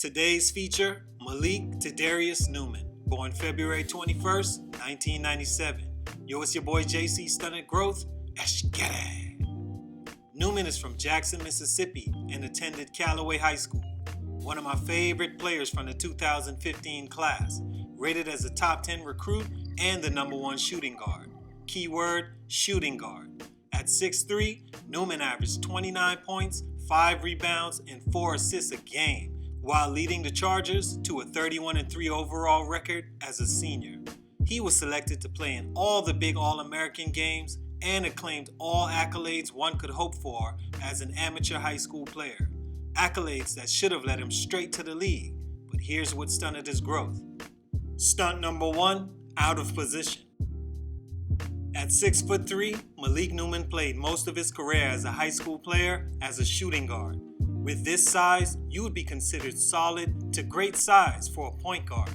Today's feature, Malik Newman, born February 21st, 1997. Yo, it's your boy JC, Stunted Growth. Let's get it. Newman is from Jackson, Mississippi, and attended Callaway High School. One of my favorite players from the 2015 class, rated as a top 10 recruit and the number one shooting guard. Keyword, shooting guard. At 6'3", Newman averaged 29 points, 5 rebounds, and 4 assists a game, while leading the Chargers to a 31-3 overall record as a senior. He was selected to play in all the big All-American games and acclaimed all accolades one could hope for as an amateur high school player. Accolades that should have led him straight to the league, but here's what stunted his growth. Stunt number 1, out of position. At 6'3", Malik Newman played most of his career as a high school player as a shooting guard. With this size, you would be considered solid to great size for a point guard.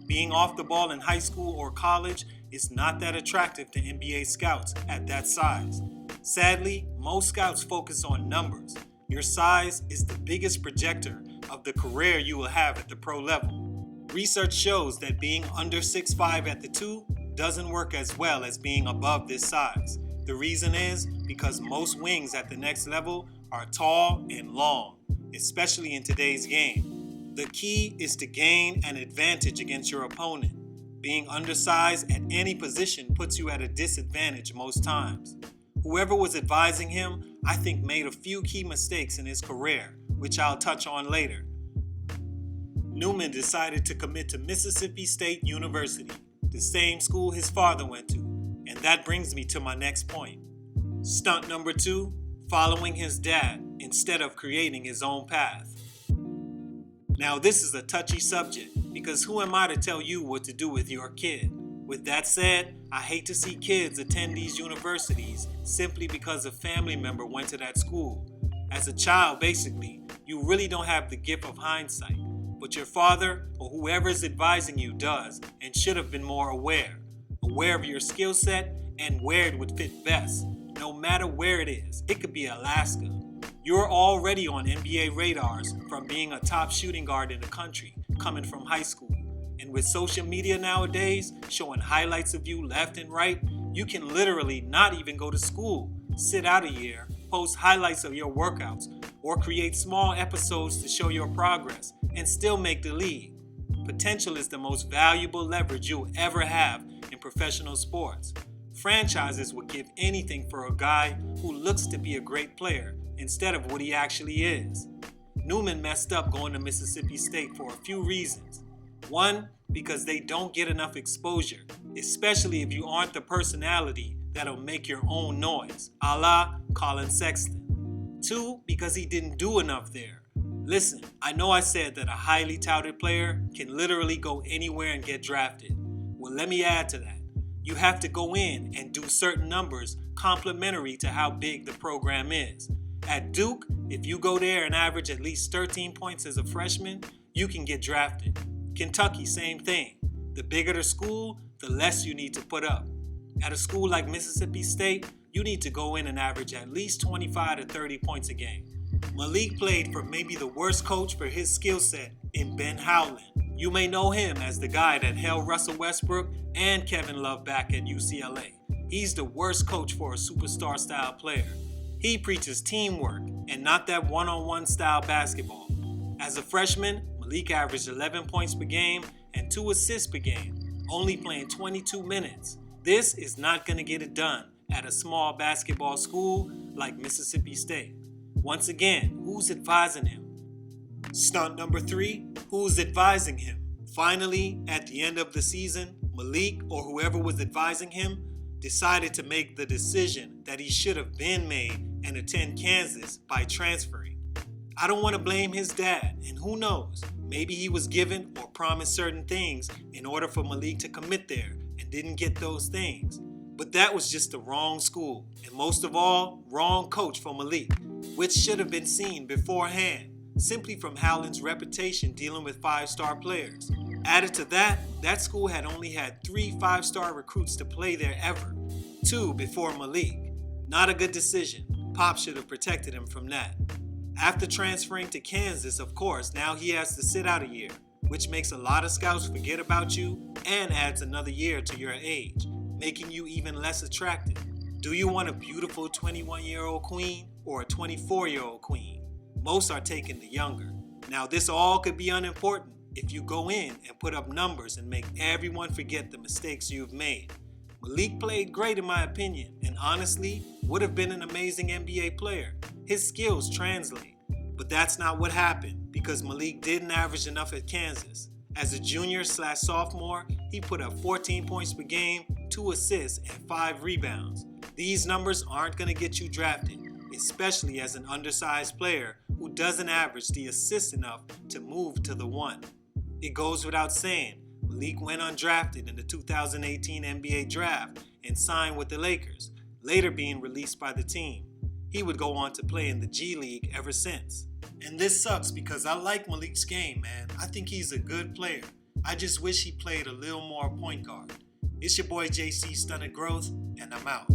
Being off the ball in high school or college is not that attractive to NBA scouts at that size. Sadly, most scouts focus on numbers. Your size is the biggest projector of the career you will have at the pro level. Research shows that being under 6'5" at the 2 doesn't work as well as being above this size. The reason is because most wings at the next level are tall and long, especially in today's game. The key is to gain an advantage against your opponent. Being undersized at any position puts you at a disadvantage most times. Whoever was advising him, I think, made a few key mistakes in his career, which I'll touch on later. Newman decided to commit to Mississippi State University, the same school his father went to, and that brings me to my next point. Stunt number 2, following his dad instead of creating his own path. Now this is a touchy subject because who am I to tell you what to do with your kid? With that said, I hate to see kids attend these universities simply because a family member went to that school. As a child, basically, you really don't have the gift of hindsight, but your father or whoever is advising you does and should have been more aware of your skill set and where it would fit best. No matter where it is, it could be Alaska. You're already on NBA radars from being a top shooting guard in the country, coming from high school. And with social media nowadays showing highlights of you left and right, you can literally not even go to school, sit out a year, post highlights of your workouts, or create small episodes to show your progress and still make the league. Potential is the most valuable leverage you'll ever have in professional sports. Franchises would give anything for a guy who looks to be a great player instead of what he actually is. Newman messed up going to Mississippi State for a few reasons. One, because they don't get enough exposure, especially if you aren't the personality that'll make your own noise, a la Colin Sexton. 2, because he didn't do enough there. Listen, I know I said that a highly touted player can literally go anywhere and get drafted. Well, let me add to that. You have to go in and do certain numbers complementary to how big the program is. At Duke, if you go there and average at least 13 points as a freshman, you can get drafted. Kentucky, same thing. The bigger the school, the less you need to put up. At a school like Mississippi State, you need to go in and average at least 25 to 30 points a game. Malik played for maybe the worst coach for his skill set in Ben Howland. You may know him as the guy that held Russell Westbrook and Kevin Love back at UCLA. He's the worst coach for a superstar style player. He preaches teamwork and not that one-on-one style basketball. As a freshman, Malik averaged 11 points per game and 2 assists per game, only playing 22 minutes. This is not going to get it done at a small basketball school like Mississippi State. Once again, who's advising him? Stunt number 3, who's advising him? Finally, at the end of the season, Malik or whoever was advising him decided to make the decision that he should have been made and attend Kansas by transferring. I don't want to blame his dad, and who knows, maybe he was given or promised certain things in order for Malik to commit there and didn't get those things. But that was just the wrong school, and most of all, wrong coach for Malik, which should have been seen beforehand, simply from Howland's reputation dealing with 5-star players. Added to that, that school had only had 3 5-star recruits to play there ever, 2 before Malik. Not a good decision. Pop should have protected him from that. After transferring to Kansas, of course, now he has to sit out a year, which makes a lot of scouts forget about you and adds another year to your age, making you even less attractive. Do you want a beautiful 21-year-old queen or a 24-year-old queen? Most are taking the younger. Now, this all could be unimportant if you go in and put up numbers and make everyone forget the mistakes you've made. Malik played great in my opinion, and honestly, would have been an amazing NBA player. His skills translate. But that's not what happened, because Malik didn't average enough at Kansas. As a junior/sophomore, he put up 14 points per game, 2 assists, and 5 rebounds. These numbers aren't going to get you drafted, especially as an undersized player who doesn't average the assists enough to move to the 1. It goes without saying, Malik went undrafted in the 2018 NBA draft and signed with the Lakers, later being released by the team. He would go on to play in the G League ever since. And this sucks because I like Malik's game, man. I think he's a good player. I just wish he played a little more point guard. It's your boy JC Stunted Growth, and I'm out.